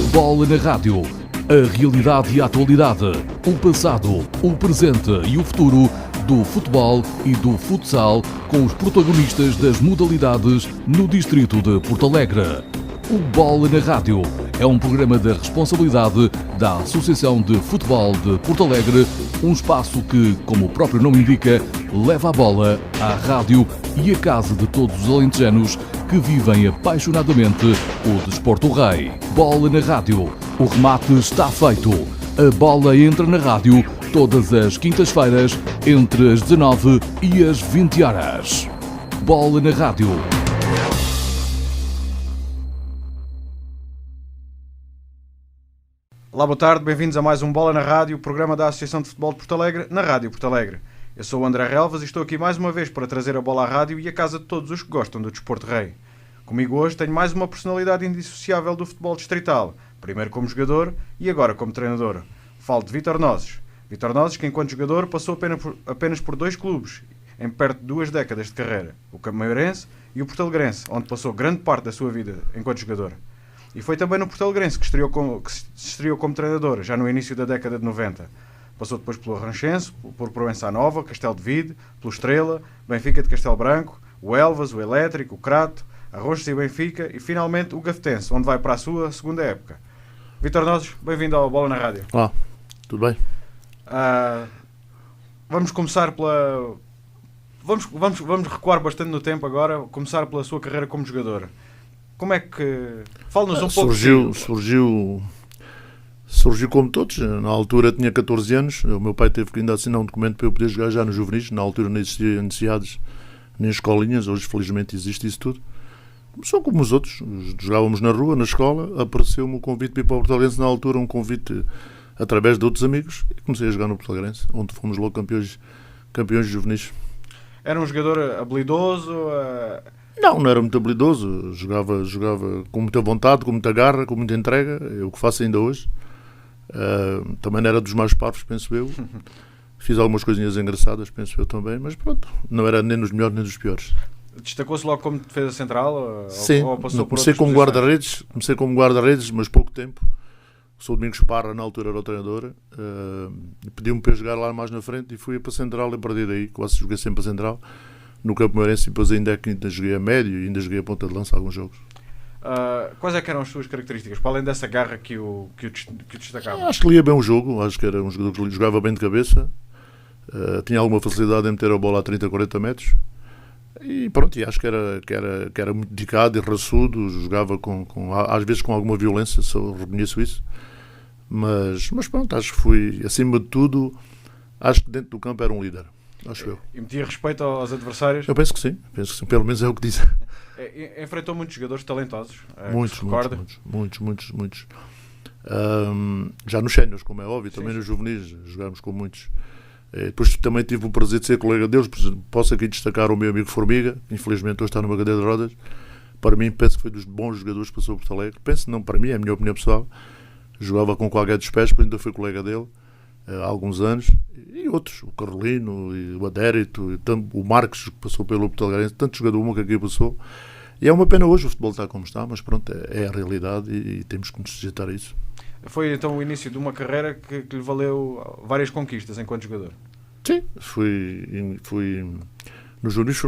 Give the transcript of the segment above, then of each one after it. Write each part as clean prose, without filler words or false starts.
Bola na Rádio. A realidade e a atualidade, o passado, o presente e o futuro do futebol e do futsal com os protagonistas das modalidades no distrito de Porto Alegre. O Bola na Rádio é um programa da responsabilidade da Associação de Futebol de Porto Alegre, um espaço que, como o próprio nome indica, leva a bola à rádio e à casa de todos os alentejanos que vivem apaixonadamente o desporto rei. Bola na Rádio. O remate está feito. A bola entra na rádio todas as quintas-feiras entre as 19 e as 20 horas. Bola na Rádio. Olá, boa tarde, bem-vindos a mais um Bola na Rádio, programa da Associação de Futebol de Porto Alegre, na Rádio Porto Alegre. Eu sou o André Relvas e estou aqui mais uma vez para trazer a bola à rádio e a casa de todos os que gostam do desporto rei. Comigo hoje tenho mais uma personalidade indissociável do futebol distrital, primeiro como jogador e agora como treinador. Falo de Vítor Nozes. Vítor Nozes, que enquanto jogador passou apenas por dois clubes, em perto de 2 décadas de carreira, o Cameirense e o Porto Alegrense, onde passou grande parte da sua vida enquanto jogador. E foi também no Porto Alegrense que se estreou como treinador, já no início da década de 90. Passou depois pelo Arranchense, por Proença Nova, Castelo de Vide, pelo Estrela, Benfica de Castelo Branco, o Elvas, o Elétrico, o Crato, Arroxos e Benfica e finalmente o Gafetense, onde vai para a sua segunda época. Vítor Nozes, bem-vindo ao Bola na Rádio. Olá, tudo bem? Vamos começar pela... Vamos recuar bastante no tempo agora, começar pela sua carreira como jogador. Como é que... Fale-nos um pouco. Surgiu como todos. Na altura tinha 14 anos. O meu pai teve que ainda assinar um documento para eu poder jogar já no juvenis. Na altura não existia iniciados nem escolinhas. Hoje, felizmente, existe isso tudo. Começou como os outros. Jogávamos na rua, na escola. Apareceu-me o convite para ir para o Porto Alegrense. Na altura, um convite através de outros amigos. E comecei a jogar no Porto Alegrense, onde fomos logo campeões juvenis. Era um jogador habilidoso? Não era muito habilidoso. Jogava com muita vontade, com muita garra, com muita entrega. É o que faço ainda hoje. Também não era dos mais parvos, penso eu. Fiz algumas coisinhas engraçadas, penso eu também. Mas pronto, não era nem dos melhores nem dos piores. Destacou-se logo como defesa central? Sim, ou passou por comecei como guarda-redes, mas pouco tempo. O Sr. Domingos Parra, na altura, era o treinador. Pediu-me para jogar lá mais na frente e fui para a central. E a partir daí, quase joguei sempre a central. No Cameirense, e depois ainda joguei a médio e ainda joguei a ponta de lança alguns jogos. Quais é que eram as suas características, para além dessa garra que o destacava? Acho que lia bem o jogo, acho que era um jogador que jogava bem de cabeça, tinha alguma facilidade em meter a bola a 30, 40 metros e pronto, e acho que era muito dedicado e raçudo, jogava às vezes com alguma violência, só reconheço isso, mas pronto, acho que fui, acima de tudo, acho que dentro do campo era um líder. Acho eu. E metia respeito aos adversários? Eu penso que sim, pelo menos é o que dizem. Enfrentou muitos jogadores talentosos? Muitos. Já nos séniores, como é óbvio, também nos juvenis jogámos com muitos. Depois também tive o prazer de ser colega deles. Posso aqui destacar o meu amigo Formiga, que infelizmente hoje está numa cadeira de rodas. Para mim, penso que foi dos bons jogadores que passou por Porto Alegre. Penso, não para mim, é a minha opinião pessoal. Jogava com qualquer dos pés, depois ainda fui colega dele há alguns anos, e outros, o Carolino, e o Adérito, e o Marcos, que passou pelo Porto Alegrense, tanto jogador uma que aqui passou, e é uma pena hoje o futebol está como está, mas pronto, é a realidade e temos que nos sujeitar a isso. Foi então o início de uma carreira que lhe valeu várias conquistas enquanto jogador? Sim, fui nos juvenis,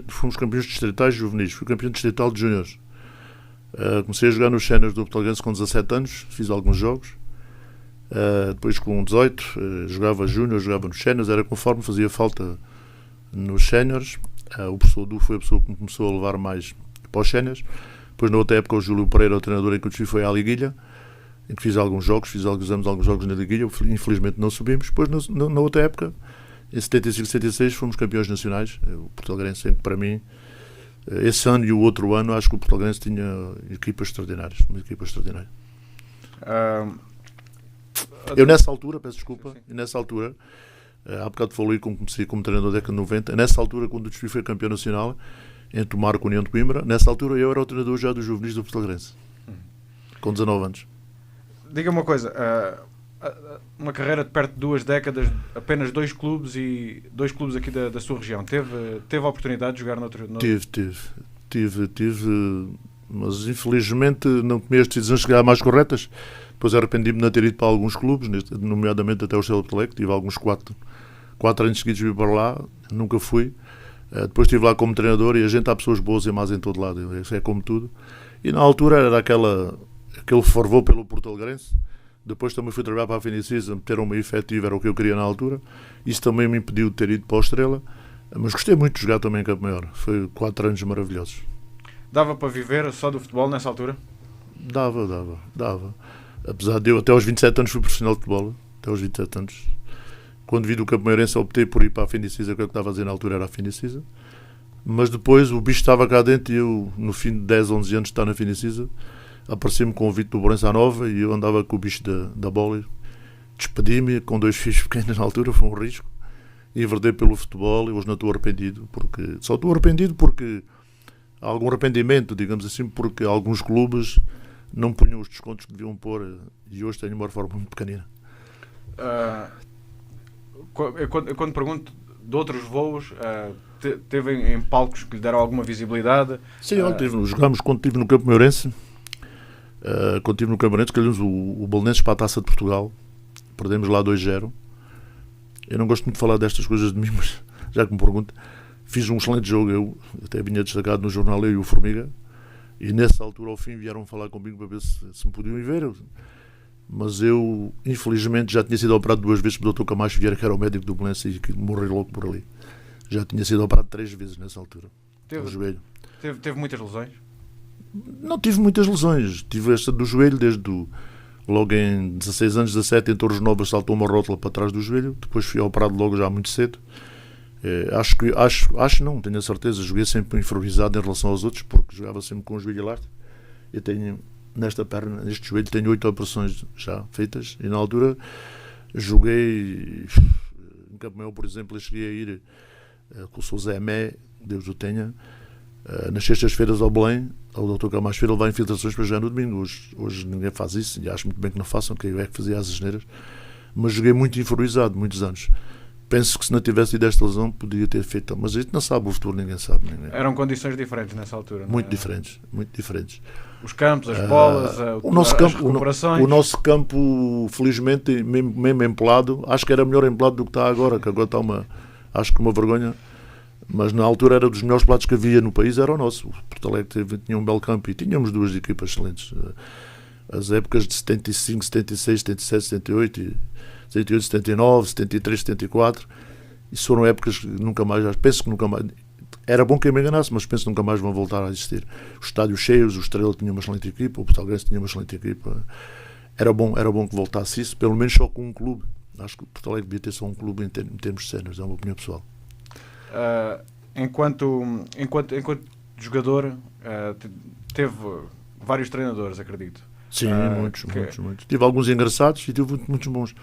fomos campeões distritais juvenis, fui campeão distrital de júniores. Comecei a jogar nos séniores do Porto Alegrense com 17 anos, fiz alguns jogos. Depois com 18 jogava júnior, jogava nos séniores, era conforme fazia falta nos séniores. O professor Du foi a pessoa que me começou a levar mais para os séniores. Depois na outra época o Júlio Pereira, o treinador, em que eu desfui, foi à Liguilha, em que fiz alguns jogos na Liguilha, infelizmente não subimos. Depois na outra época, em 75 e 76, fomos campeões nacionais. O Porto Alegrense, para mim, esse ano e o outro ano, acho que o Porto Alegrense tinha equipas extraordinárias, uma equipa extraordinária. Eu nessa altura, peço desculpa, há bocado falei como comecei como treinador da década de 90, nessa altura, quando o desfile foi campeão nacional, entre o Marco e a União de Coimbra, nessa altura eu era o treinador já dos juvenis do Porto Alegrense, com 19 anos. Diga uma coisa, uma carreira de perto de 2 décadas, apenas 2 clubes aqui da sua região, teve a oportunidade de jogar noutro... Tive. mas infelizmente não tomei as decisões que eram mais corretas. Depois arrependi-me de não ter ido para alguns clubes, nomeadamente até o Estrela de Porto, tive alguns 4 anos seguidos de ir para lá, nunca fui. Depois estive lá como treinador e a gente há pessoas boas e más em todo lado, isso é como tudo. E na altura era aquele fervor pelo Porto Alegrense. Depois também fui trabalhar para a Finicisa, ter uma efetiva era o que eu queria na altura. Isso também me impediu de ter ido para o Estrela, mas gostei muito de jogar também em Campo Maior. Foi 4 anos maravilhosos. Dava para viver só do futebol nessa altura? Dava. Apesar de eu até aos 27 anos fui profissional de futebol, até aos 27 anos. Quando vi do Campo Maiorense optei por ir para a Finicisa, que é o que estava a dizer na altura era a Finicisa. Mas depois o bicho estava cá dentro e eu, no fim de 10, 11 anos de estar na Finicisa, apareceu-me o convite do Borense à Nova e eu andava com o bicho da bola. Despedi-me com 2 filhos pequenos na altura, foi um risco. E enverdei pelo futebol e hoje não estou arrependido. Só estou arrependido porque há algum arrependimento, digamos assim, porque alguns clubes não punham os descontos que deviam pôr e hoje tenho uma reforma muito pequenina. Quando pergunto de outros voos, teve em palcos que lhe deram alguma visibilidade? Sim, jogámos quando estive no Campo Maiorense. Quando estive no Campo Maiorense, calhamos o Belenenses para a Taça de Portugal. Perdemos lá 2-0. Eu não gosto muito de falar destas coisas de mim, mas já que me pergunto, fiz um excelente jogo. Eu até vinha destacado no jornal, eu e o Formiga. E nessa altura, ao fim, vieram falar comigo para ver se me podiam ir ver. Mas eu, infelizmente, já tinha sido operado 2 vezes pelo Dr. Camacho Vieira, que era o médico do Belenenses e que morreu logo por ali. Já tinha sido operado 3 vezes nessa altura. No joelho. Teve muitas lesões? Não tive muitas lesões. Tive esta do joelho logo em 16 anos, 17, em Torres Novas saltou uma rótula para trás do joelho. Depois fui operado logo já muito cedo. Acho não, tenho a certeza. Joguei sempre improvisado em relação aos outros, porque jogava sempre com o joelho elástico. Eu tenho, neste joelho, tenho 8 operações já feitas. E na altura joguei em Campo Maior, por exemplo, eu cheguei a ir com o Sr. Zé Mé, Deus o tenha, nas sextas-feiras ao Belém, ao Dr. Camacho Vieira, levar infiltrações para jogar no domingo. Hoje ninguém faz isso, e acho muito bem que não façam, que eu é que fazia as asneiras. Mas joguei muito improvisado, muitos anos. Penso que se não tivesse tido esta lesão podia ter feito, mas a gente não sabe o futuro, ninguém sabe. Eram condições diferentes nessa altura, não é? Muito diferentes. Os campos, as bolas, as recuperações. O nosso campo, felizmente, mesmo empolado, acho que era melhor empolado do que está agora, que agora está acho que uma vergonha, mas na altura era dos melhores pelados que havia no país, era o nosso. O Porto Alegre tinha um belo campo e tínhamos 2 equipas excelentes. As épocas de 75, 76, 77, 78 78, 79, 73, 74, isso foram épocas que nunca mais, penso que nunca mais, era bom que eu me enganasse, mas penso que nunca mais vão voltar a existir. Os estádios cheios, o Estrela tinha uma excelente equipa, o Porto Alegre tinha uma excelente equipa, era bom que voltasse isso, pelo menos só com um clube. Acho que o Porto Alegre devia ter só um clube em termos de cenas, é uma opinião pessoal. Enquanto jogador, teve vários treinadores, acredito. Sim, muitos. Tive alguns engraçados e tive muitos bons.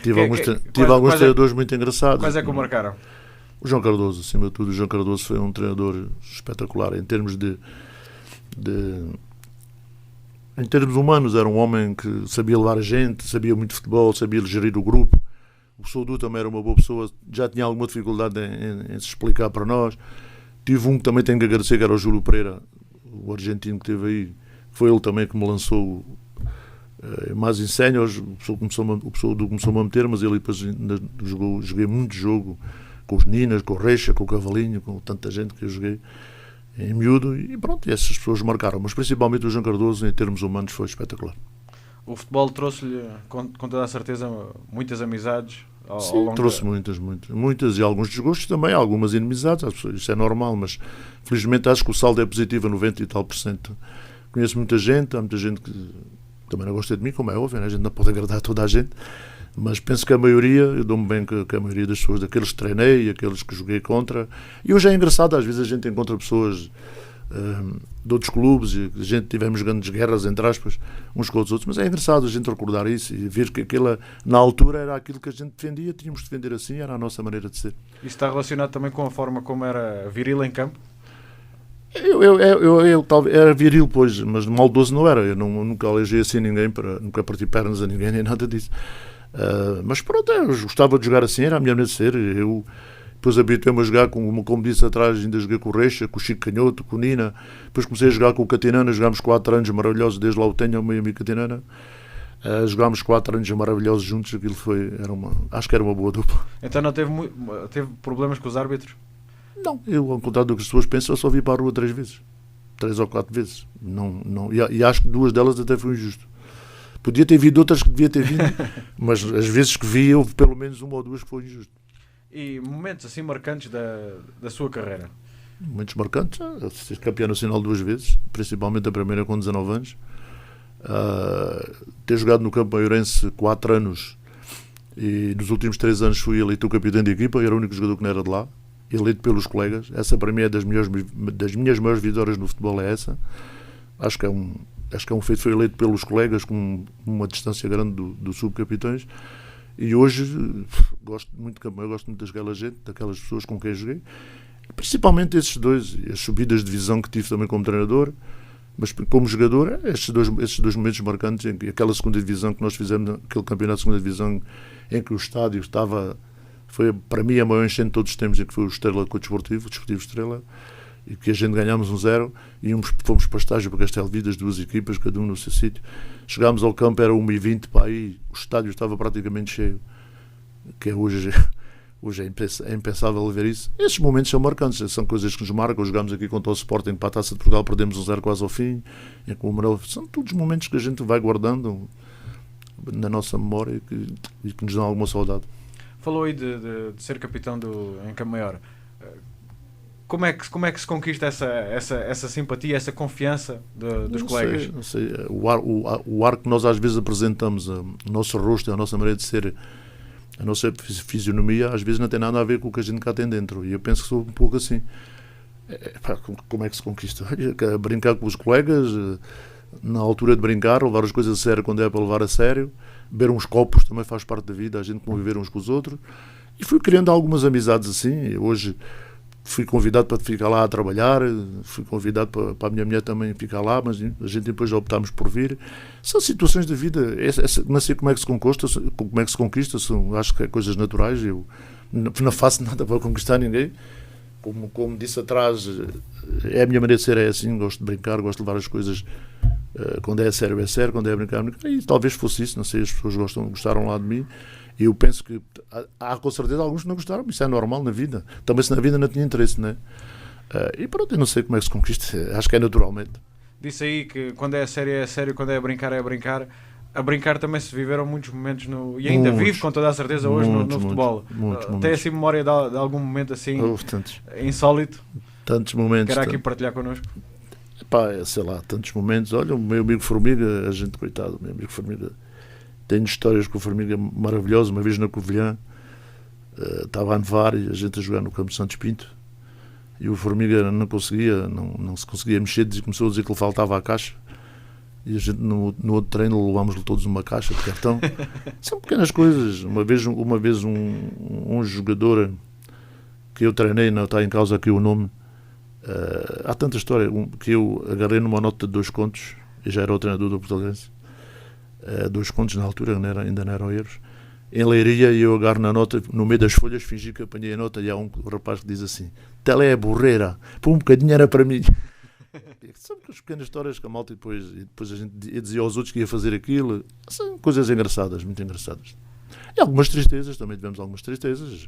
Tive alguns treinadores muito engraçados. Quais é que o marcaram? O João Cardoso, acima de tudo. O João Cardoso foi um treinador espetacular em termos em termos humanos. Era um homem que sabia levar a gente, sabia muito de futebol, sabia gerir o grupo. O professor Du também era uma boa pessoa, já tinha alguma dificuldade em se explicar para nós. Tive um que também tenho que agradecer, que era o Júlio Pereira, o argentino que teve aí. Foi ele também que me lançou mais em séniores. O professor Du começou-me a meter, mas ele depois ainda joguei muito jogo com os Ninas, com o Reixa, com o Cavalinho, com tanta gente que eu joguei em miúdo. E pronto, essas pessoas marcaram. Mas principalmente o João Cardoso, em termos humanos, foi espetacular. O futebol trouxe-lhe, com toda a certeza, muitas amizades ao Sim, longo trouxe muitas e alguns desgostos também, algumas inimizades. Isso é normal, mas felizmente acho que o saldo é positivo a 90 e tal %. Conheço muita gente, há muita gente que também não gosta de mim, como é óbvio, né? A gente não pode agradar a toda a gente, mas penso que a maioria, eu dou-me bem que a maioria das pessoas, daqueles que treinei, aqueles que joguei contra, e hoje é engraçado, às vezes a gente encontra pessoas de outros clubes, e a gente tivemos grandes guerras, entre aspas, uns com os outros, mas é engraçado a gente recordar isso e ver que aquela, na altura, era aquilo que a gente defendia, tínhamos de defender assim, era a nossa maneira de ser. Isso está relacionado também com a forma como era viril em campo? Eu talvez era viril, pois, mas maldoso não era. Eu nunca alegei assim ninguém, nunca parti pernas a ninguém, nem nada disso. Mas pronto, eu gostava de jogar assim, era a minha maneira de ser. Eu Depois habituei-me a jogar, como disse atrás, ainda joguei com o Reixa, com o Chico Canhoto, com o Nina. Depois comecei a jogar com o Catinana, jogámos 4 anos maravilhosos, desde lá o tenho, o meu amigo Catinana. Jogámos 4 anos maravilhosos juntos, aquilo acho que era uma boa dupla. Então não teve problemas com os árbitros? Não, eu, ao contrário do que as pessoas pensam, eu só vi para a rua 3 vezes. 3 ou 4 vezes. Não, e acho que 2 delas até foi injusto. Podia ter vindo outras que devia ter vindo, mas as vezes que vi, houve pelo menos 1 ou 2 que foi injusto. E momentos assim marcantes da sua carreira? Momentos marcantes, ser campeão nacional 2 vezes, principalmente a primeira com 19 anos. Ter jogado no Campo Maiorense 4 anos e nos últimos 3 anos fui eleito o capitão de equipa, eu era o único jogador que não era de lá, eleito pelos colegas. Essa para mim é das minhas maiores vitórias no futebol, é essa. Acho que é um feito, foi eleito pelos colegas com uma distância grande do subcapitães. E hoje gosto muito de campeão, gosto muito daquela gente, daquelas pessoas com quem joguei, principalmente esses 2, as subidas de divisão que tive também como treinador, mas como jogador, esses dois momentos marcantes, aquela segunda divisão que nós fizemos, aquele campeonato de segunda divisão em que o estádio foi para mim a maior enchente de todos os tempos, em que foi o Estrela com o Desportivo Estrela, e que a gente ganhámos 1-0 e fomos para estágio para Castelo Vidas, 2 equipas, cada um no seu sítio. Chegámos ao campo, era 1h20, para aí o estádio estava praticamente cheio, que hoje é impensável ver isso. Esses momentos são marcantes, são coisas que nos marcam. Jogámos aqui contra o Sporting para a Taça de Portugal, perdemos 1-0 quase ao fim, são todos momentos que a gente vai guardando na nossa memória e que nos dão alguma saudade. Falou aí de ser capitão em Campo Maior. Como é que se conquista essa simpatia, essa confiança dos colegas? Não sei. O ar que nós às vezes apresentamos, o nosso rosto, a nossa maneira de ser, a nossa fisionomia, às vezes não tem nada a ver com o que a gente cá tem dentro. E eu penso que sou um pouco assim. Como é que se conquista? Brincar com os colegas, na altura de brincar, levar as coisas a sério quando é para levar a sério, beber uns copos também faz parte da vida, a gente conviver uns com os outros. E fui criando algumas amizades assim. Hoje fui convidado para ficar lá a trabalhar, fui convidado para a minha mulher também ficar lá, mas a gente depois optámos por vir. São situações da vida. Não sei como é que se conquista, acho que é coisas naturais. Eu não faço nada para conquistar ninguém. Como disse atrás, é a minha maneira de ser, é assim, gosto de brincar, gosto de levar as coisas, quando é sério, quando é brincar. E talvez fosse isso, não sei, as pessoas gostaram lá de mim. E eu penso que há com certeza alguns que não gostaram, isso é normal na vida. Também se na vida não tinha interesse, não é? E pronto, eu não sei como é que se conquista, acho que é naturalmente. Disse aí que quando é sério, quando é a brincar, é a brincar. A brincar também se viveram muitos momentos e ainda vive com toda a certeza hoje no futebol. Tem assim memória de algum momento assim insólito? Tantos momentos. Quer aqui partilhar connosco? Sei lá, tantos momentos. Olha, o meu amigo Formiga, a gente, coitado, o meu amigo Formiga, tenho histórias com o Formiga maravilhosas. Uma vez na Covilhã, estava a nevar e a gente a jogar no campo de Santos Pinto, e o Formiga não se conseguia mexer, começou a dizer que lhe faltava a caixa, e a gente no outro treino levámos-lhe todos uma caixa de cartão. São pequenas coisas. Uma vez um jogador que eu treinei, não está em causa aqui o nome, há tanta história, que eu agarrei numa nota de 2 contos, e já era o treinador do Portalense, 2 contos na altura, ainda não eram euros, em Leiria, e eu agarro na nota, no meio das folhas, fingi que apanhei a nota, e há um rapaz que diz assim: "Tele é borreira, por um bocadinho era para mim." São as pequenas histórias que a malta, e depois a gente dizia aos outros que ia fazer aquilo. São coisas engraçadas, muito engraçadas. E algumas tristezas, também tivemos algumas tristezas,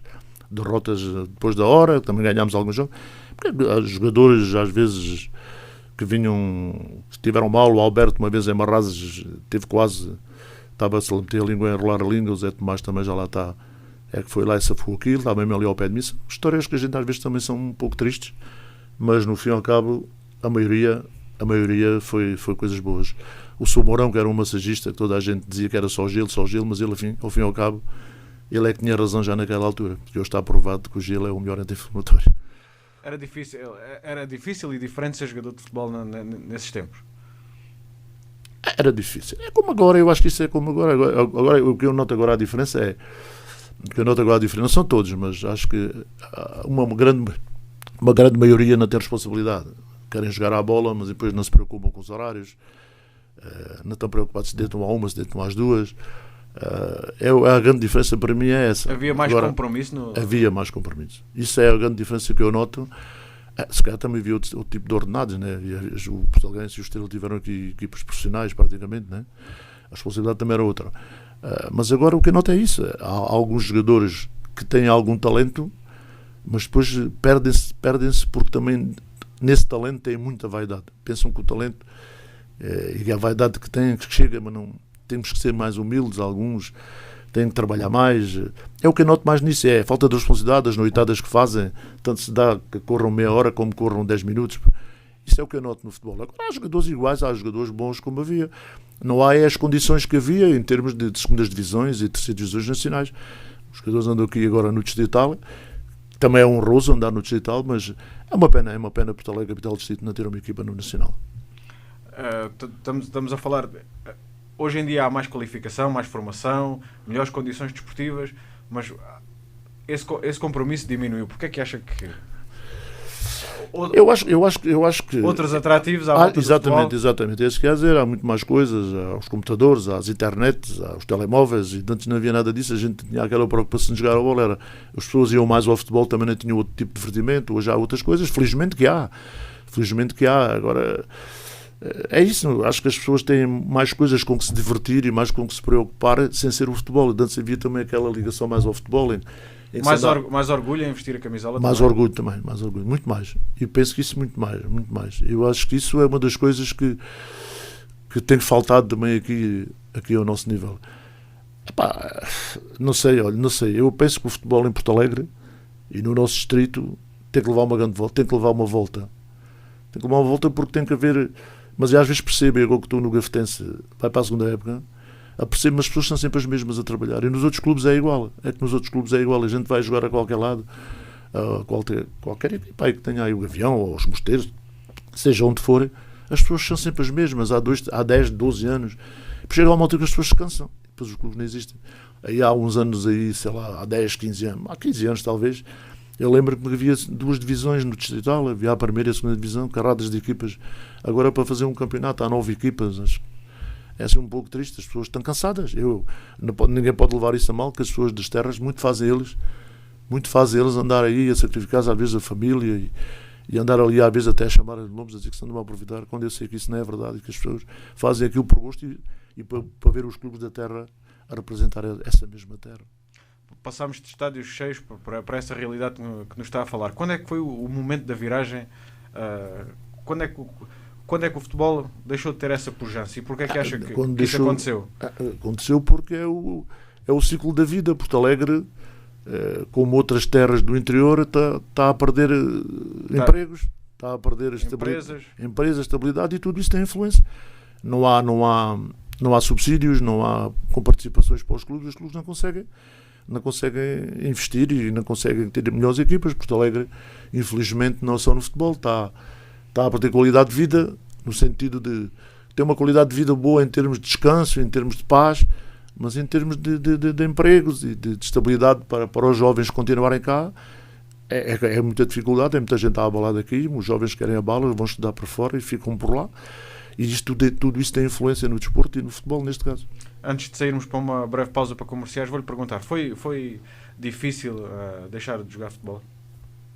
derrotas depois da hora, também ganhámos alguns jogos, porque há jogadores às vezes que estiveram mal. O Alberto, uma vez em Marrazes, estava-se a meter a língua, a enrolar a língua. O Zé Tomás também já lá está, que foi lá e safou aquilo, estava mesmo ali ao pé de mim. São histórias que a gente às vezes também são um pouco tristes, mas no fim e ao cabo a maioria foi coisas boas. O Sr. Mourão, que era um massagista, que toda a gente dizia que era só gelo, mas ele, ao fim e ao cabo, ele é que tinha razão já naquela altura, porque hoje está provado que o gelo é o melhor anti-inflamatório. Era difícil e diferente ser jogador de futebol nesses tempos? Era difícil. É como agora, eu acho que isso é como agora. Agora o que eu noto agora a diferença não são todos, mas acho que uma grande maioria não tem responsabilidade. Querem jogar à bola, mas depois não se preocupam com os horários, não estão preocupados se deitam a uma, se deitam às 2. A grande diferença para mim é essa. Havia mais Agora, compromisso? Havia mais compromisso. Isso é a grande diferença que eu noto. Se calhar também havia outro tipo de ordenados, né? O Portalegrense e o Estrela tiveram aqui equipas profissionais praticamente, né? A responsabilidade também era outra. Mas agora o que eu noto é isso. Há alguns jogadores que têm algum talento, mas depois perdem-se porque também nesse talento têm muita vaidade. Pensam que o talento e a vaidade que têm, que chega, mas não temos que ser mais humildes. Alguns têm que trabalhar mais. É o que eu noto mais nisso, é a falta de responsabilidade, as noitadas que fazem, tanto se dá que corram meia hora como corram 10 minutos. Isso é o que eu noto no futebol. Agora há jogadores iguais, há jogadores bons como havia. Não há as condições que havia em termos de segundas divisões e terceiras divisões nacionais. Os jogadores andam aqui agora no distrital. Também é honroso andar no distrital, mas é uma pena Porto Alegre, capital do distrito, não ter uma equipa no nacional. Estamos a falar... Hoje em dia há mais qualificação, mais formação, melhores condições desportivas, mas esse compromisso diminuiu. Porquê é que acha que... Eu acho que... Outros atrativos à volta Exatamente. Esse quer dizer, há muito mais coisas, há os computadores, há as internets, há os telemóveis, e antes não havia nada disso, a gente tinha aquela preocupação de jogar a bola, as pessoas iam mais ao futebol, também não tinham outro tipo de divertimento, hoje há outras coisas, felizmente que há, agora... É isso, acho que as pessoas têm mais coisas com que se divertir e mais com que se preocupar sem ser o futebol. Antes havia também aquela ligação mais ao futebol. Mais orgulho em vestir a camisola? Mais orgulho, muito mais. E penso que isso muito mais. Eu acho que isso é uma das coisas que tem faltado também aqui ao nosso nível. Epá, não sei. Eu penso que o futebol em Porto Alegre e no nosso distrito tem que levar uma grande volta, tem que levar uma volta porque tem que haver... Mas eu às vezes percebo, agora que estou no Gafetense, vai para a segunda época, percebo, mas as pessoas são sempre as mesmas a trabalhar. E nos outros clubes é igual. A gente vai jogar a qualquer lado, qualquer equipa que tenha aí o Gavião ou os Mosteiros, seja onde for, as pessoas são sempre as mesmas há 10, 12 anos. Chega a uma altura que as pessoas se cansam. Depois os clubes não existem. Aí há uns anos, sei lá, há 10, 15 anos, há 15 anos talvez, eu lembro que havia 2 divisões no distrital, havia a primeira e a segunda divisão, carradas de equipas. Agora para fazer um campeonato há 9 equipas. É assim um pouco triste, as pessoas estão cansadas. Ninguém pode levar isso a mal, que as pessoas das terras muito fazem eles andar aí a sacrificar às vezes a família e andar ali às vezes até a chamar de nomes, a dizer que estão a aproveitar, quando eu sei que isso não é verdade e que as pessoas fazem aquilo por gosto e para ver os clubes da terra a representar essa mesma terra. Passámos de estádios cheios para essa realidade que nos está a falar. Quando é que foi o momento da viragem? Quando é que o futebol deixou de ter essa pujança? E porquê é que acha que isso aconteceu? Aconteceu porque é o ciclo da vida. Porto Alegre, como outras terras do interior, está a perder empregos, está a perder empresas, estabilidade, e tudo isso tem influência. Não há subsídios, não há com participações para os clubes não conseguem investir e não conseguem ter melhores equipas. Porto Alegre, infelizmente, não só no futebol, está a perder qualidade de vida, no sentido de ter uma qualidade de vida boa em termos de descanso, em termos de paz, mas em termos de empregos e de estabilidade para os jovens continuarem cá, é muita dificuldade, é muita gente a abalar daqui, os jovens querem a bala, vão estudar para fora e ficam por lá. E tudo isso tem influência no desporto e no futebol, neste caso. Antes de sairmos para uma breve pausa para comerciais, vou-lhe perguntar, foi difícil deixar de jogar futebol?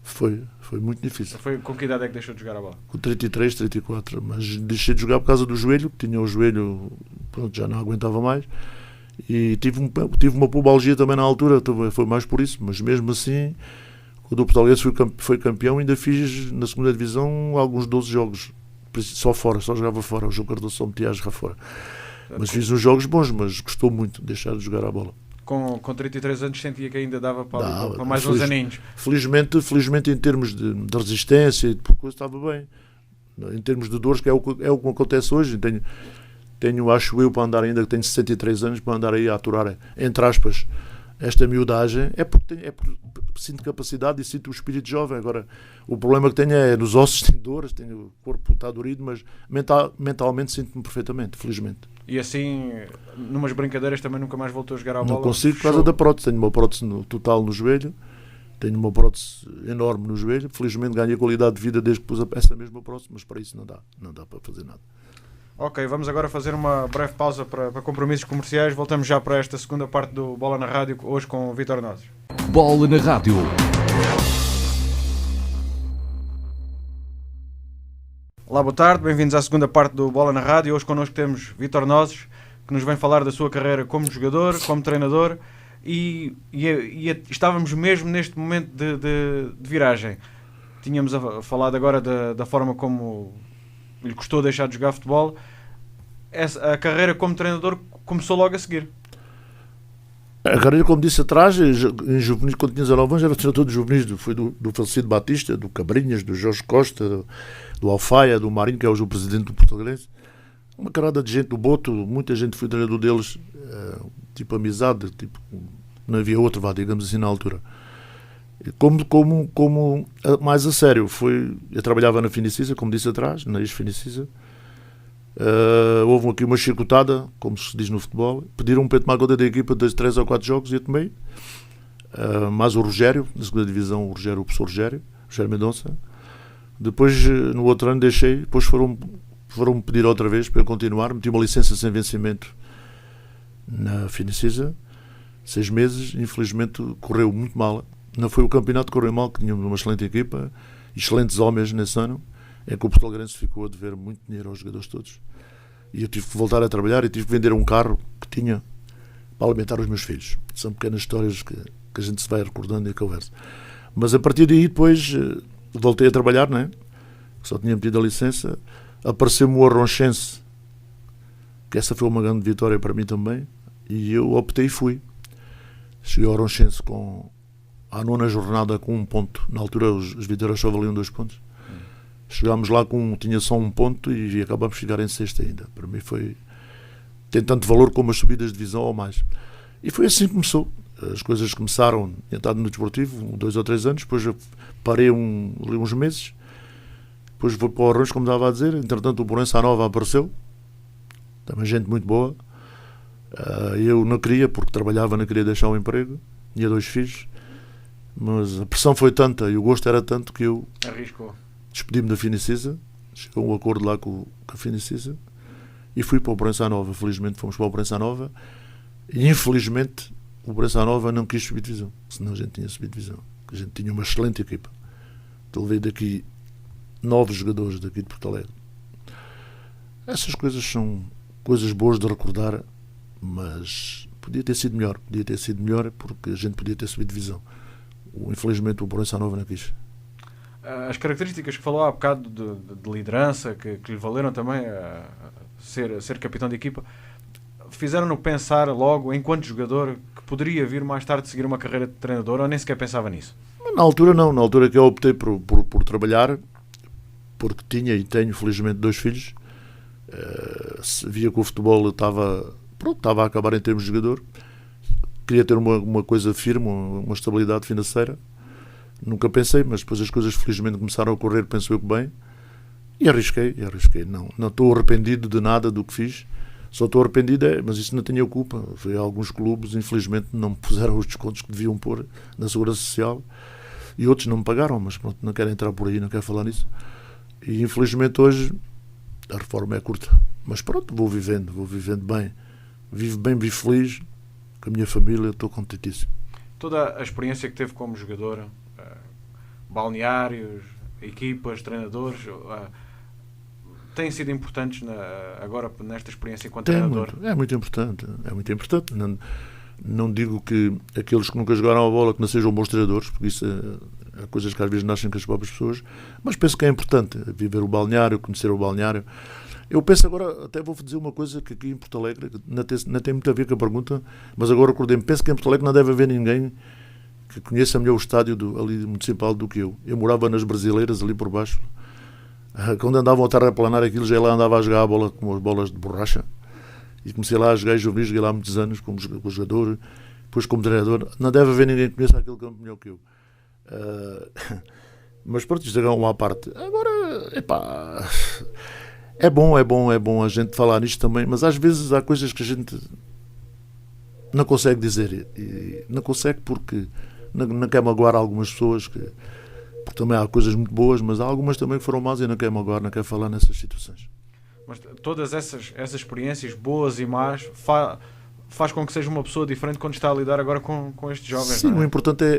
Foi muito difícil. Com que idade é que deixou de jogar a bola? Com 33, 34, mas deixei de jogar por causa do joelho, que tinha o joelho, pronto, já não aguentava mais, e tive uma pubalgia também na altura, foi mais por isso, mas mesmo assim, quando o Portalegrense foi campeão, ainda fiz na segunda divisão alguns 12 jogos, só jogava fora, o João Cardoso só metia a jogar fora. Mas fiz uns jogos bons, mas gostou muito de deixar de jogar a bola. Com 33 anos sentia que ainda dava para mais uns aninhos? Felizmente em termos de resistência e de coisa estava bem. Em termos de dores, que é o que acontece hoje. Tenho, acho eu, para andar ainda, que tenho 63 anos, para andar aí a aturar, entre aspas, esta miudagem, é porque sinto capacidade e sinto o espírito jovem. Agora, o problema que tenho é nos ossos, tenho dores, o corpo está dorido, mas mentalmente sinto-me perfeitamente, felizmente. E assim, numas brincadeiras também nunca mais voltou a jogar a bola? Não consigo por causa da prótese. Tenho uma prótese total no joelho, tenho uma prótese enorme no joelho. Felizmente ganhei qualidade de vida desde que pus essa mesma prótese, mas para isso não dá para fazer nada. Ok, vamos agora fazer uma breve pausa para compromissos comerciais. Voltamos já para esta segunda parte do Bola na Rádio, hoje com o Vítor Nozes. Bola na Rádio. Olá, boa tarde, bem-vindos à segunda parte do Bola na Rádio. Hoje connosco temos Vítor Nozes, que nos vem falar da sua carreira como jogador, como treinador, e estávamos mesmo neste momento de viragem. Tínhamos falado agora da forma como lhe custou deixar de jogar futebol. A carreira como treinador começou logo a seguir. A carreira, como disse atrás, em juvenis, quando tinha 19 anos, era o treinador de juvenis, foi do falecido Batista, do Cabrinhas, do Jorge Costa, do Alfaia, do Marinho, que é hoje o presidente do Portugalense. Uma carada de gente, do Boto, muita gente foi treinador deles, tipo amizade, tipo, não havia outro, digamos assim, na altura. Como mais a sério, eu trabalhava na Finicisa, como disse atrás, na ex-Finicisa. Houve aqui uma chicotada, como se diz no futebol. Pediram-me para tomar conta da equipa de 3 ou 4 jogos e eu tomei. Mais o Rogério, na segunda divisão, o professor Rogério Mendonça. Depois, no outro ano, deixei. Depois foram-me pedir outra vez para eu continuar. Meti uma licença sem vencimento na Finicisa, 6 meses. Infelizmente, correu muito mal. Não foi o campeonato que correu mal, que tínhamos uma excelente equipa, excelentes homens nesse ano, em que o Portugalense ficou a dever muito dinheiro aos jogadores todos. E eu tive que voltar a trabalhar e tive que vender um carro que tinha para alimentar os meus filhos. São pequenas histórias que a gente se vai recordando e conversa. Mas a partir daí, depois, voltei a trabalhar, né? Só tinha metido a licença. Apareceu-me o Arronchense, que essa foi uma grande vitória para mim também, e eu optei e fui. Cheguei ao Arronchense à 9ª jornada com 1 ponto. Na altura os vitórias só valiam 2 pontos. Chegámos lá tinha só 1 ponto e acabámos de chegar em 6º ainda. Para mim tem tanto valor como as subidas de divisão ou mais. E foi assim que começou. As coisas começaram, tinha estado no Desportivo 2 ou 3 anos, depois eu parei uns meses, depois fui para o Arroz, como estava a dizer. Entretanto o Borença Nova apareceu, também gente muito boa. Eu não queria, porque trabalhava, não queria deixar o emprego, tinha 2 filhos, mas a pressão foi tanta e o gosto era tanto que eu arriscou. Despedi-me da Finicisa, chegou um acordo lá com a Finicisa e fui para o Borença Nova. Felizmente fomos para o Borença Nova e infelizmente o Borença Nova não quis subir divisão, senão a gente tinha subido divisão. A gente tinha uma excelente equipa. Levei daqui 9 jogadores daqui de Porto Alegre. Essas coisas são coisas boas de recordar, mas podia ter sido melhor porque a gente podia ter subido divisão. Infelizmente o Borença Nova não quis. As características que falou há bocado de liderança, que lhe valeram também a ser capitão de equipa, fizeram-no pensar logo, enquanto jogador, que poderia vir mais tarde seguir uma carreira de treinador, ou nem sequer pensava nisso? Na altura não. Na altura que eu optei por trabalhar, porque tinha e tenho felizmente 2 filhos, via que o futebol estava a acabar em termos de jogador, queria ter uma coisa firme, uma estabilidade financeira. Nunca pensei, mas depois as coisas felizmente começaram a correr, penso eu que bem, e arrisquei. Não estou arrependido de nada do que fiz, só estou arrependido, mas isso não tinha culpa. Foi alguns clubes, infelizmente, não me puseram os descontos que deviam pôr na Segurança Social, e outros não me pagaram, mas pronto, não quero entrar por aí, não quero falar nisso. E infelizmente hoje a reforma é curta, mas pronto, vou vivendo bem, vivo feliz, com a minha família, estou contentíssimo. Toda a experiência que teve como jogador, balneários, equipas, treinadores, têm sido importantes agora nesta experiência enquanto treinador? É muito importante. Não digo que aqueles que nunca jogaram a bola que não sejam bons treinadores, porque isso é coisas que às vezes nascem com as próprias pessoas, mas penso que é importante viver o balneário, conhecer o balneário. Eu penso agora, até vou dizer uma coisa que aqui em Porto Alegre não tem muito a ver com a pergunta, mas agora recordei-me, penso que em Porto Alegre não deve haver ninguém que conheça melhor o estádio ali municipal do que eu. Eu morava nas Brasileiras, ali por baixo. Quando andavam a terraplanar aquilo, já lá andava a jogar a bola com as bolas de borracha. E comecei lá a jogar juvenis, joguei lá há muitos anos como jogador, depois como treinador. Não deve haver ninguém que conheça aquele campo melhor que eu. Mas pronto, isto é uma parte. Agora, é bom a gente falar nisto também, mas às vezes há coisas que a gente não consegue dizer. E não consegue porque não quer magoar algumas pessoas, porque também há coisas muito boas, mas há algumas também que foram más e não quer magoar, não quer falar nessas situações. Mas todas essas experiências, boas e más, faz com que seja uma pessoa diferente quando está a lidar agora com estes jovens. Sim, não é?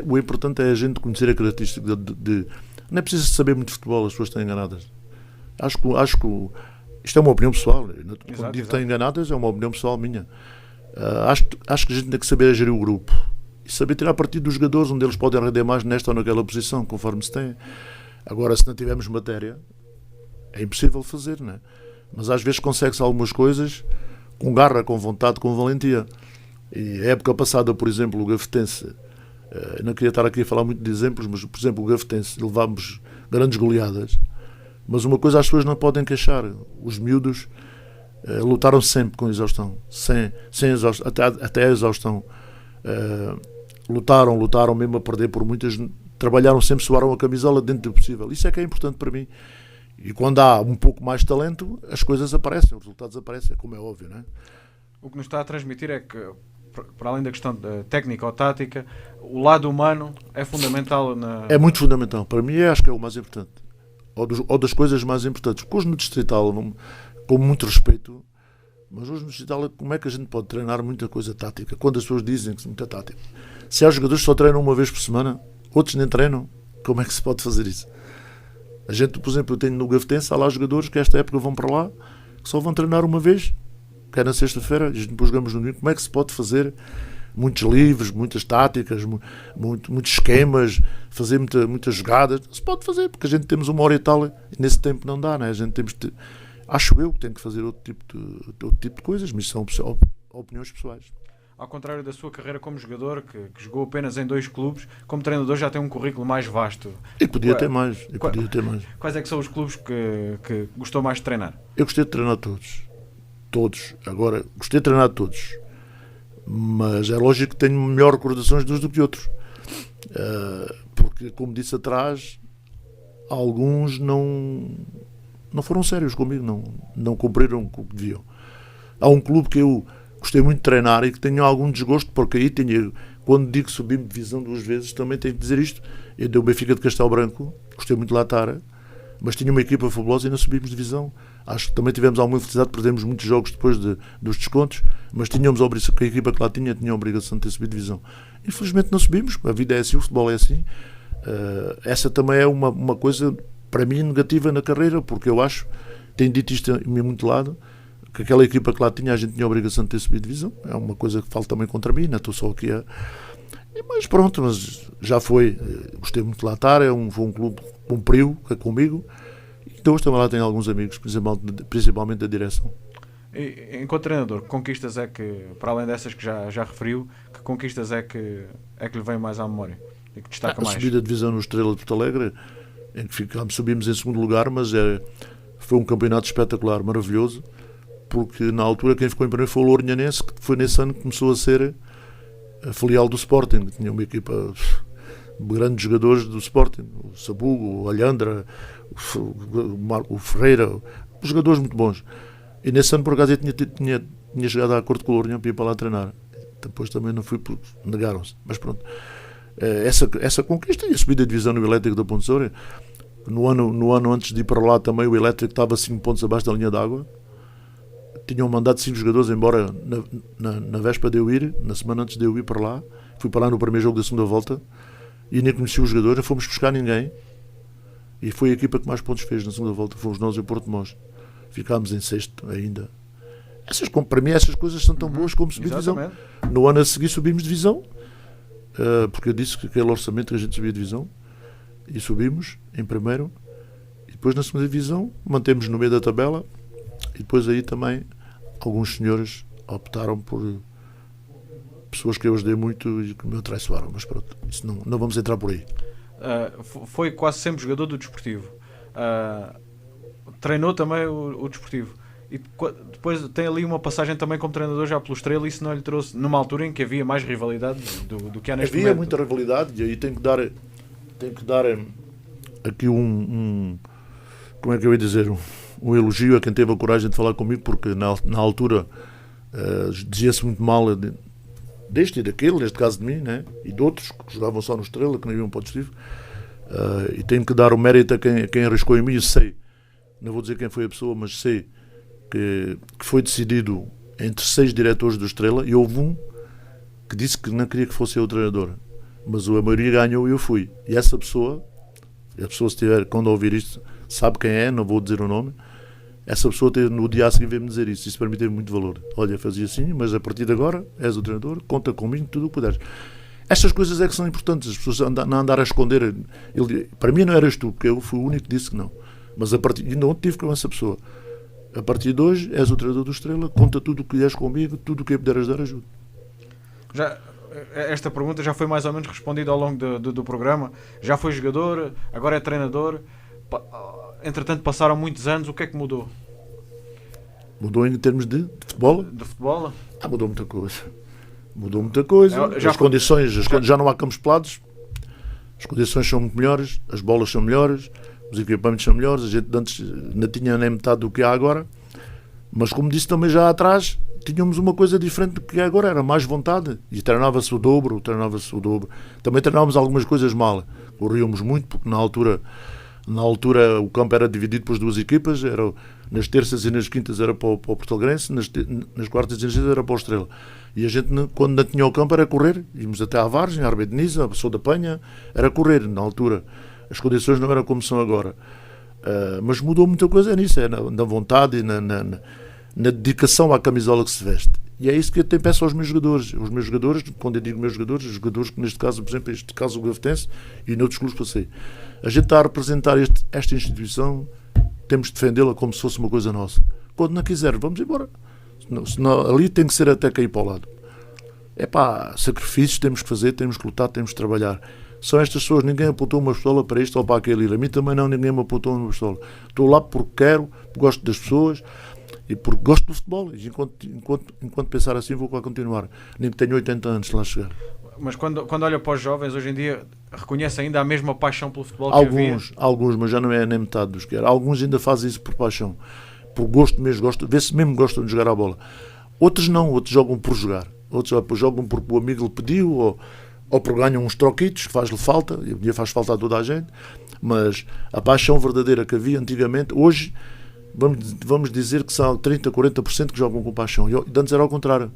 o importante é a gente conhecer a característica não é preciso saber muito de futebol, as pessoas estão enganadas. Acho que isto é uma opinião pessoal. Quando digo que estão enganadas, é uma opinião pessoal minha. Acho que a gente tem que saber gerir o grupo e saber tirar partido dos jogadores, onde eles podem render mais nesta ou naquela posição, conforme se tem. Agora, se não tivermos matéria, é impossível fazer, não é? Mas às vezes consegue-se algumas coisas com garra, com vontade, com valentia. E a época passada, por exemplo, o Gafetense, não queria estar aqui a falar muito de exemplos, mas, por exemplo, o Gafetense, levámos grandes goleadas, mas uma coisa as pessoas não podem queixar: os miúdos lutaram sempre com exaustão, sem exaustão, até a exaustão. Lutaram mesmo a perder por muitas, trabalharam sempre, suaram a camisola dentro do possível. Isso é que é importante para mim. E quando há um pouco mais de talento, as coisas aparecem, os resultados aparecem, como é óbvio, não é? O que nos está a transmitir é que, para além da questão técnica ou tática, o lado humano é fundamental. É muito fundamental. Para mim, acho que é o mais importante. Ou das coisas mais importantes. Porque hoje no Distrital, com muito respeito, mas hoje no Distrital, como é que a gente pode treinar muita coisa tática? Quando as pessoas dizem que é muita tática. Se há jogadores que só treinam uma vez por semana, outros nem treinam, como é que se pode fazer isso? A gente, por exemplo, eu tenho no Gafetense, há lá jogadores que esta época vão para lá, que só vão treinar uma vez, que é na sexta-feira, e depois jogamos no domingo. Como é que se pode fazer muitos livros, muitas táticas, muitos esquemas, fazer muitas jogadas? Não se pode fazer, porque a gente temos uma hora e tal, e nesse tempo não dá, né? A gente acho eu que tem que fazer outro tipo de coisas, mas são opiniões pessoais. Ao contrário da sua carreira como jogador, que jogou apenas em 2 clubes, como treinador já tem um currículo mais vasto. E podia ter mais. Quais é que são os clubes que gostou mais de treinar? Eu gostei de treinar todos. Agora, gostei de treinar todos. Mas é lógico que tenho melhor recordações de uns do que outros. Porque, como disse atrás, alguns não foram sérios comigo, não cumpriram o que deviam. Há um clube que eu gostei muito de treinar e que tenho algum desgosto, porque aí quando digo que subi de divisão 2 vezes, também tenho que dizer isto. Eu dei o Benfica de Castelo Branco, gostei muito de lá estar, mas tinha uma equipa fabulosa e não subimos de divisão. Acho que também tivemos alguma infelicidade, perdemos muitos jogos depois dos descontos, mas tínhamos a obrigação, que a equipa que lá tinha a obrigação de ter subido de divisão. Infelizmente não subimos, a vida é assim, o futebol é assim. Essa também é uma coisa, para mim, negativa na carreira, porque eu acho, tenho dito isto em muito lado, que aquela equipa que lá tinha, a gente tinha a obrigação de ter subido de divisão. É uma coisa que falo também contra mim, não estou só aqui Mas pronto, mas já foi. Gostei muito de lá estar, foi um clube que cumpriu comigo. Então hoje também lá tenho alguns amigos, principalmente da direção. E, enquanto treinador, que conquistas é que, para além dessas que já referiu, que conquistas é que lhe vem mais à memória e que destaca mais? A subida de divisão no Estrela de Porto Alegre, em que subimos em segundo lugar, mas foi um campeonato espetacular, maravilhoso, porque na altura quem ficou em primeiro foi o Lourinhanense, que foi nesse ano que começou a ser a filial do Sporting, que tinha uma equipa de grandes jogadores do Sporting, o Sabugo, o Alhandra, o Ferreira, os jogadores muito bons. E nesse ano, por acaso, eu tinha chegado a acordo com o Lourinhã para ir para lá treinar. Depois também não fui, porque negaram-se. Mas pronto, essa conquista e a subida de divisão no Elétrico da Ponte Soura. No ano antes de ir para lá também, o Elétrico estava 5 pontos abaixo da linha d'água. Tinham mandado 5 jogadores embora na véspera de eu ir, na semana antes de eu ir para lá. Fui para lá no primeiro jogo da segunda volta e nem conheci os jogadores, não fomos buscar ninguém. E foi a equipa que mais pontos fez na segunda volta, fomos nós e o Porto de Mós. Ficámos em 6º ainda. Para mim essas coisas são tão boas como subir de divisão. No ano a seguir subimos de divisão, porque eu disse que aquele orçamento que a gente subia de divisão, e subimos em primeiro, e depois na segunda divisão mantemos no meio da tabela. E depois aí também alguns senhores optaram por pessoas que eu ajudei muito e que me atraiçoaram, mas pronto, isso não vamos entrar por aí. Foi quase sempre jogador do Desportivo, treinou também o Desportivo e depois tem ali uma passagem também como treinador já pelo Estrela. Isso não lhe trouxe, numa altura em que havia mais rivalidade do que há neste momento? Havia muita rivalidade, e aí tenho que dar aqui como é que eu ia dizer, um elogio a quem teve a coragem de falar comigo, porque na altura dizia-se muito mal deste e daquele, neste caso de mim, né? E de outros que jogavam só no Estrela, que não iam para o Desportivo, e tenho que dar o mérito a quem arriscou em mim. Eu sei, não vou dizer quem foi a pessoa, mas sei que foi decidido entre 6 diretores do Estrela, e houve um que disse que não queria que fosse eu o treinador, mas a maioria ganhou e eu fui. E essa pessoa, a pessoa, se tiver, quando ouvir isto, sabe quem é, não vou dizer o nome. Essa pessoa teve, no dia a seguir, veio-me dizer isso. Isso para mim teve muito valor. Olha, fazia assim, mas a partir de agora és o treinador, conta comigo, tudo o que puderes. Estas coisas é que são importantes, as pessoas não andar a esconder. Para mim não eras tu, porque eu fui o único que disse que não. Mas a partir de ontem tive com essa pessoa. A partir de hoje és o treinador do Estrela, conta tudo o que quiseres comigo, tudo o que puderes dar ajuda. Esta pergunta já foi mais ou menos respondida ao longo do programa. Já foi jogador, agora é treinador. Entretanto passaram muitos anos, o que é que mudou? Mudou em termos de futebol? De futebol? Mudou muita coisa. Mudou muita coisa. Condições, já não há campos pelados, as condições são muito melhores, as bolas são melhores, os equipamentos são melhores, a gente antes não tinha nem metade do que há agora, mas como disse também já atrás, tínhamos uma coisa diferente do que é agora, era mais vontade, e treinava-se o dobro. Também treinávamos algumas coisas mal, corríamos muito, porque na altura o campo era dividido por 2 equipas, era, nas terças e nas quintas era para o Portalegrense, nas quartas e nas sextas era para o Estrela. E a gente, quando não tinha o campo, era correr. Íamos até à Vargem, à Arbedeniza, a Pessoa da Penha, era correr na altura. As condições não eram como são agora. Mas mudou muita coisa nisso, na vontade e na dedicação à camisola que se veste. E é isso que eu tenho peço aos meus jogadores. Os meus jogadores, quando eu digo meus jogadores, os jogadores que neste caso, por exemplo, este caso o Gafetense e noutros clubes passei. A gente está a representar esta instituição, temos de defendê-la como se fosse uma coisa nossa. Quando não quiser, vamos embora. Senão, ali tem que ser até cair para o lado. Sacrifícios temos que fazer, temos que lutar, temos que trabalhar. São estas pessoas, ninguém apontou uma pistola para isto ou para aquele. A mim também não, ninguém me apontou uma pistola. Estou lá porque quero, porque gosto das pessoas e porque gosto do futebol. E enquanto pensar assim, vou continuar. Nem que tenho 80 anos de lá chegar. Mas quando olha para os jovens, hoje em dia, reconhece ainda a mesma paixão pelo futebol que havia? Alguns, mas já não é nem metade dos que era. Alguns ainda fazem isso por paixão. Por gosto mesmo, vê-se mesmo que gostam de jogar a bola. Outros não, outros jogam por jogar. Outros jogam porque o amigo lhe pediu ou por ganham uns troquitos que faz-lhe falta, e o dia faz falta a toda a gente, mas a paixão verdadeira que havia antigamente, hoje vamos dizer que são 30%, 40% que jogam com paixão, e antes era ao contrário,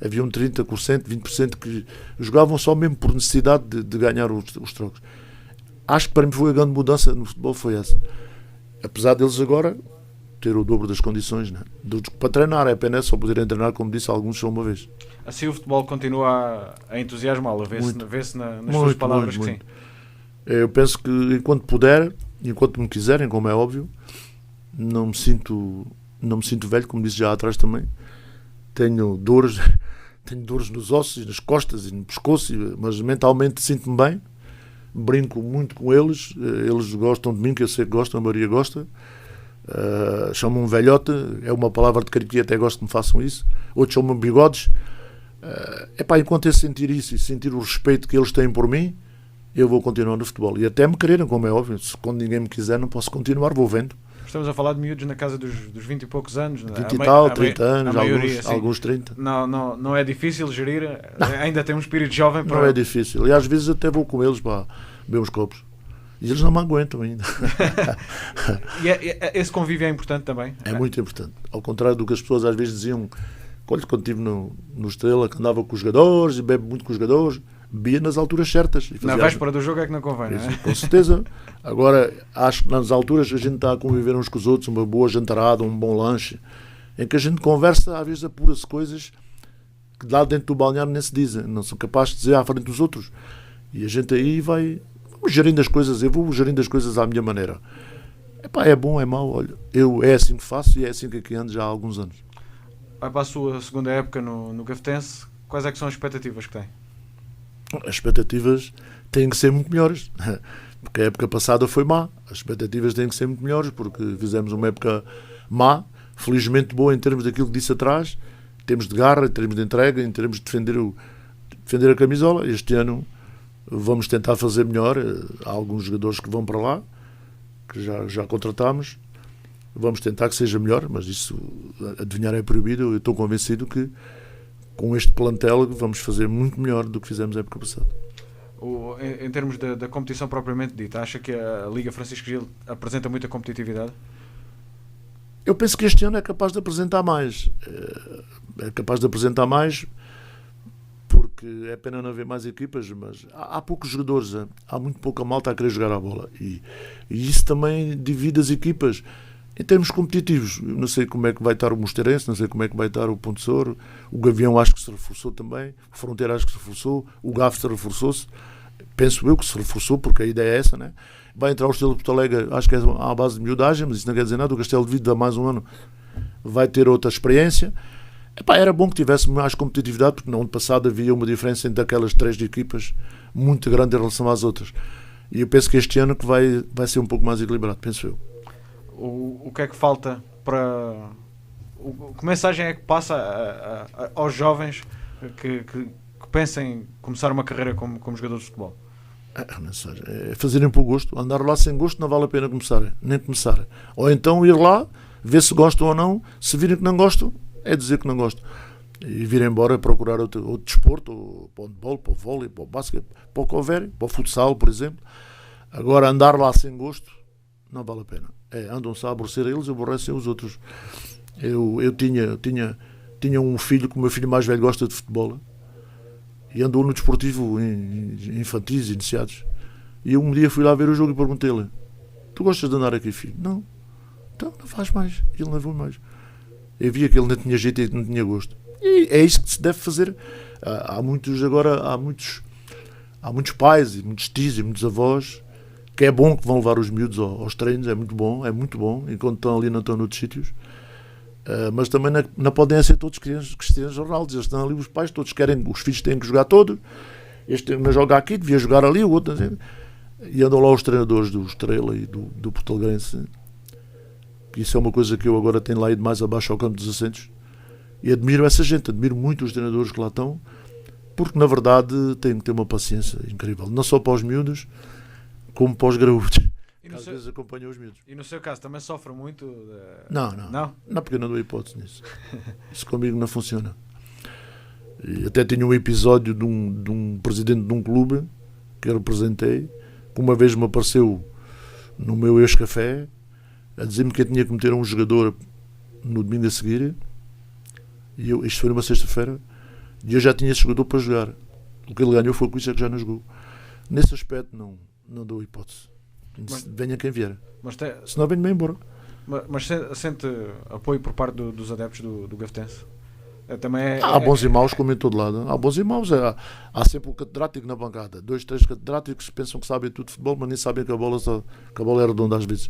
havia 30%, 20% que jogavam só mesmo por necessidade de ganhar os trocos. Acho que para mim foi a grande mudança no futebol, foi essa. Apesar deles agora ter o dobro das condições, né? Para treinar, é pena só poderem treinar, como disse alguns só uma vez. Assim o futebol continua a entusiasmá-lo, vê-se nas suas palavras que sim. Eu penso que enquanto puder, enquanto me quiserem, como é óbvio, não me sinto velho, como disse já atrás também. Tenho dores nos ossos, nas costas e no pescoço, mas mentalmente sinto-me bem. Brinco muito com eles gostam de mim, que eu sei que gostam, a maioria gosta. Chamam-me velhota, é uma palavra de carinho, até gosto que me façam isso. Outros chamam-me bigodes. Enquanto eu sentir isso e sentir o respeito que eles têm por mim, eu vou continuar no futebol. E até me quererem, como é óbvio. Quando ninguém me quiser, não posso continuar, vou vendo. Estamos a falar de miúdos na casa dos 20 e poucos anos. 20 e tal, 30 anos, alguns 30. Não é difícil gerir, ainda tem um espírito jovem para... Não é difícil. E às vezes até vou com eles para beber uns copos. E eles não me aguentam ainda. E esse convívio é importante também? É muito importante. Ao contrário do que as pessoas às vezes diziam, quando estive no Estrela, que andava com os jogadores e bebe muito com os jogadores, bebia nas alturas certas. Na véspera do jogo é que não convém, não é? Com certeza. Agora, acho que nas alturas a gente está a conviver uns com os outros, uma boa jantarada, um bom lanche, em que a gente conversa, às vezes apura-se coisas que lá dentro do balneário nem se dizem, não são capazes de dizer à frente dos outros. E a gente aí vai... Vamos gerindo as coisas, eu vou gerindo as coisas à minha maneira. É bom, é mau, olha. É assim que faço e é assim que aqui ando já há alguns anos. Vai para a sua segunda época no Gafetense, quais é que são as expectativas que tem? As expectativas têm que ser muito melhores, porque a época passada foi má. As expectativas têm que ser muito melhores, porque fizemos uma época má, felizmente boa em termos daquilo que disse atrás, em termos de garra, em termos de entrega, em termos de defender a camisola. Este ano vamos tentar fazer melhor. Há alguns jogadores que vão para lá, que já contratámos. Vamos tentar que seja melhor, mas isso, adivinhar é proibido. Eu estou convencido que com este plantel vamos fazer muito melhor do que fizemos na época passada. Em termos da competição propriamente dita, acha que a Liga Francisco Gil apresenta muita competitividade? Eu penso que este ano é capaz de apresentar mais. Porque é pena não haver mais equipas, mas há poucos jogadores, há muito pouca malta a querer jogar a bola. E isso também divide as equipas. Em termos competitivos, eu não sei como é que vai estar o Mosteirense, não sei como é que vai estar o Ponte Souro, o Gavião acho que se reforçou também, o Fronteira acho que se reforçou, o GAF se reforçou-se, penso eu que se reforçou, porque a ideia é essa, né? Vai entrar o Estrela de Porto Alegre, acho que é à base de miudagem, mas isso não quer dizer nada. O Castelo de Vido dá mais um ano, vai ter outra experiência. Era bom que tivesse mais competitividade, porque no ano passado havia uma diferença entre aquelas 3 equipas muito grande em relação às outras. E eu penso que este ano que vai ser um pouco mais equilibrado, penso eu. O que é que falta para... Que mensagem é que passa aos jovens que pensem em começar uma carreira como jogador de futebol? A mensagem é fazerem por gosto. Andar lá sem gosto não vale a pena nem começar. Ou então ir lá, ver se gostam ou não. Se virem que não gostam, é dizer que não gostam. E vir embora procurar outro desporto, ou para o handball, para o vôlei, para o basquete, para o que houver, para o futsal, por exemplo. Agora, andar lá sem gosto não vale a pena. Andam-se a aborrecer a eles e aborrecem os outros. Eu tinha um filho, que o meu filho mais velho gosta de futebol, e andou no desportivo infantis, iniciados. E eu um dia fui lá ver o jogo e perguntei-lhe: tu gostas de andar aqui, filho? Não. Então não faz mais. E ele levou mais. Eu via que ele não tinha jeito e não tinha gosto. E é isso que se deve fazer. Há muitos pais e muitos tios e muitos avós que é bom que vão levar os miúdos aos treinos, é muito bom, enquanto estão ali não estão noutros sítios. Mas também não podem ser todos Cristianos Ronaldo. Eles estão ali, os pais todos querem, os filhos têm que jogar todos. Este não joga aqui, devia jogar ali, o outro. E andam lá os treinadores do Estrela e do Porto Alegrense. Isso é uma coisa que eu agora tenho lá ido mais abaixo ao campo dos assentos. E admiro essa gente, admiro muito os treinadores que lá estão, porque na verdade têm que ter uma paciência incrível. Não só para os miúdos, como para os graúdos. Às vezes acompanham os miúdos. E no seu caso também sofre muito? Não, porque eu não dou hipótese nisso. Isso comigo não funciona. E até tinha um episódio de um presidente de um clube que eu representei, que uma vez me apareceu no meu ex-café a dizer-me que eu tinha que meter um jogador no domingo a seguir, e isto foi numa sexta-feira, e eu já tinha esse jogador para jogar. O que ele ganhou foi com isso, é que já não jogou. Nesse aspecto não dou hipótese. Venha quem vier. Senão venho-me embora. Mas sente apoio por parte dos adeptos do Gaftense? Há bons e maus, como em todo lado. Há bons e maus. Há sempre um catedrático na bancada. 2, 3 catedráticos que pensam que sabem tudo de futebol, mas nem sabem que a bola é redonda às vezes.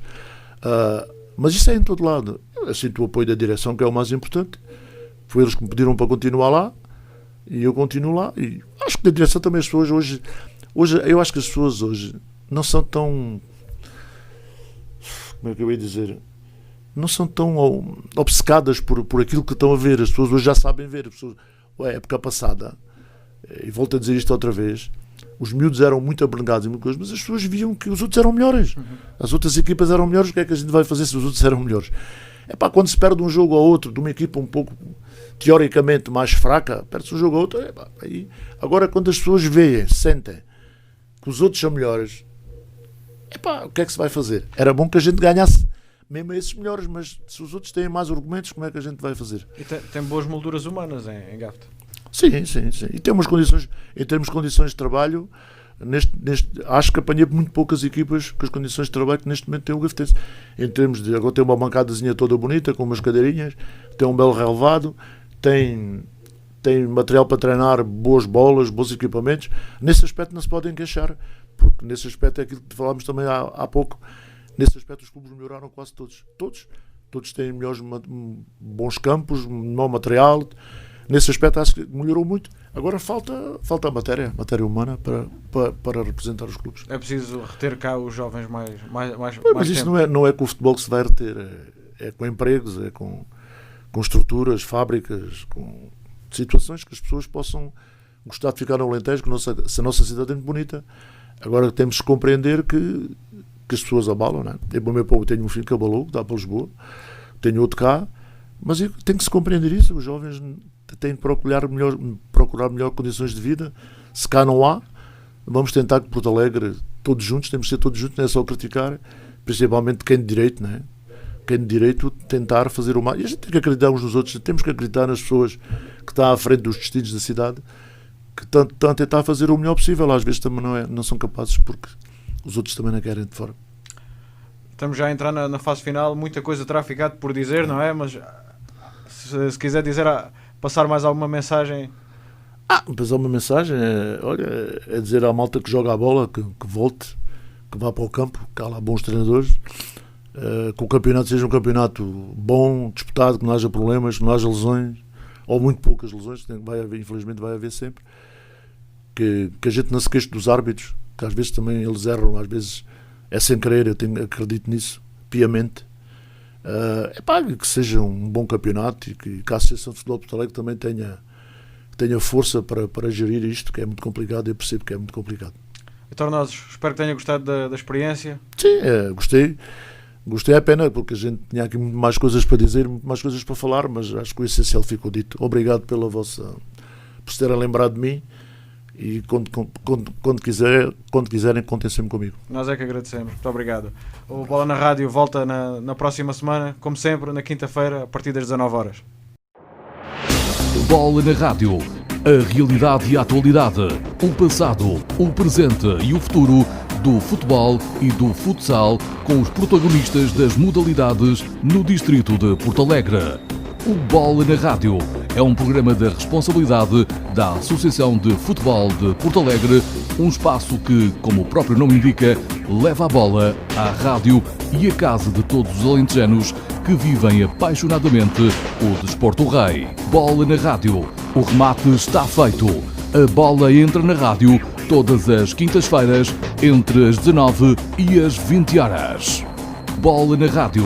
Mas isso é em todo lado. Eu sinto o apoio da direção, que é o mais importante. Foi eles que me pediram para continuar lá, e eu continuo lá. E acho que da direção também as pessoas hoje eu acho que as pessoas hoje não são tão... Como é que eu ia dizer? Não são tão obcecadas por aquilo que estão a ver. As pessoas hoje já sabem ver. A época passada, e volto a dizer isto outra vez, os miúdos eram muito abnegados e muitas coisas, mas as pessoas viam que os outros eram melhores. As outras equipas eram melhores. O que é que a gente vai fazer se os outros eram melhores? Quando se perde um jogo ou outro de uma equipa um pouco teoricamente mais fraca, perde-se um jogo ou outro. Agora, quando as pessoas veem, sentem que os outros são melhores, o que é que se vai fazer? Era bom que a gente ganhasse mesmo esses melhores, mas se os outros têm mais argumentos, como é que a gente vai fazer? E tem boas molduras humanas em Gafta? Sim. E temos condições, em termos de condições de trabalho, acho que apanhei muito poucas equipas com as condições de trabalho que neste momento tem o Gaftense. Em termos de, agora tem uma bancadazinha toda bonita, com umas cadeirinhas, tem um belo relevado, tem material para treinar, boas bolas, bons equipamentos. Nesse aspecto não se podem queixar, porque nesse aspecto é aquilo que falámos também há pouco. Nesse aspecto os clubes melhoraram quase todos. Todos têm bons campos, mau material. Nesse aspecto acho que melhorou muito. Agora falta a matéria humana para representar os clubes. É preciso reter cá os jovens mais mas isso não é com o futebol que se vai reter. É com empregos, é com estruturas, fábricas, com situações que as pessoas possam gostar de ficar no Alentejo, que se a nossa cidade é muito bonita. Agora temos que compreender que as pessoas abalam, não é? Eu tenho um filho que abalou, que dá para Lisboa, tenho outro cá, mas tem que se compreender isso. Os jovens têm que procurar melhor condições de vida. Se cá não há, vamos tentar que Porto Alegre, todos juntos, temos que ser todos juntos, não é só criticar, principalmente quem de direito, não é? quem de direito tentar fazer o mal. E a gente tem que acreditar uns nos outros, temos que acreditar nas pessoas que estão à frente dos destinos da cidade, que estão a tentar fazer o melhor possível. Às vezes também não são capazes porque os outros também não querem de fora. Estamos já a entrar na fase final, muita coisa terá ficado por dizer, não é? Mas se quiser dizer, passar mais alguma mensagem... Mas uma mensagem é dizer à malta que joga a bola, que volte, que vá para o campo, que há lá bons treinadores, que o campeonato seja um campeonato bom, disputado, que não haja problemas, que não haja lesões, ou muito poucas lesões, infelizmente vai haver sempre, que a gente não se queixe dos árbitros, que às vezes também eles erram, às vezes é sem querer, acredito nisso, piamente. Que seja um bom campeonato e que a Associação de Futebol de Porto Alegre também tenha força para gerir isto, que é muito complicado, eu percebo que é muito complicado. Então, nós espero que tenha gostado da experiência. Sim, gostei a pena, porque a gente tinha aqui muito mais coisas para dizer, muito mais coisas para falar, mas acho que o essencial ficou dito. Obrigado por se terem lembrado de mim, e quando quiserem, contem sempre comigo. Nós é que agradecemos, muito obrigado. O Bola na Rádio volta na próxima semana, como sempre, na quinta-feira, a partir das 19 horas. Bola na Rádio. A realidade e a atualidade, o passado, o presente e o futuro do futebol e do futsal, com os protagonistas das modalidades no distrito de Porto Alegre. O Bola na Rádio é um programa da responsabilidade da Associação de Futebol de Porto Alegre, um espaço que, como o próprio nome indica, leva a bola à rádio e à casa de todos os alentejanos que vivem apaixonadamente o desporto rei. Bola na Rádio. O remate está feito. A bola entra na rádio todas as quintas-feiras entre as 19 e as 20 horas. Bola na Rádio.